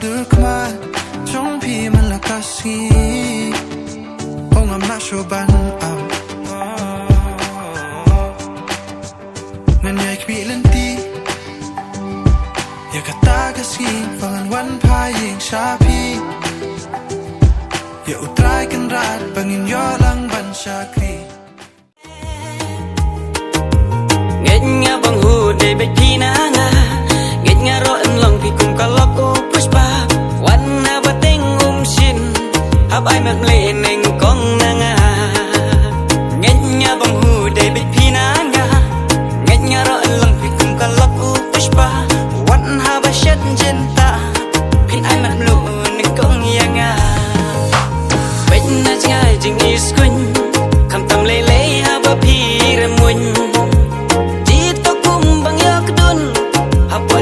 dur kma trong pi man la kasi oh I'm not sure ban men jeg kvilen di jeg kan ta kasi fangan wanbha ying sha pi ya utrai kan rat bangin yo lang ban sha kri Nga bang hu de be pina nga nga ro en long pi kum ka lok o pushpa wan na ba teng shin hab ai mak le neng kong na nga nga bang hu de be pina nga ro en long pi kum ka lok o pushpa wan ha ba shet jen ta pin ai mak lu neng kong ya nga ben na chai jing is kun kam tam le le ha ba pi re mun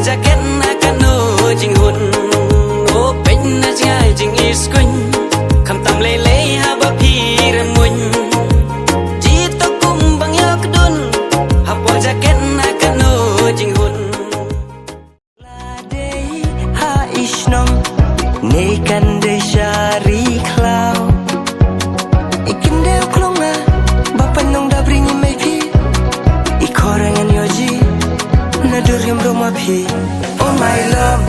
jacket na kano jing hun o pen na chai jing is kun kham tam le le ha ba pi re mun ji to kum bang yak dun ha po jacket na kano jing hun la de ha isnom ne kan de shari klau ikin de klonga ba panong da bringi mai pi ikorangan yoji na dur yam roma pi oh my love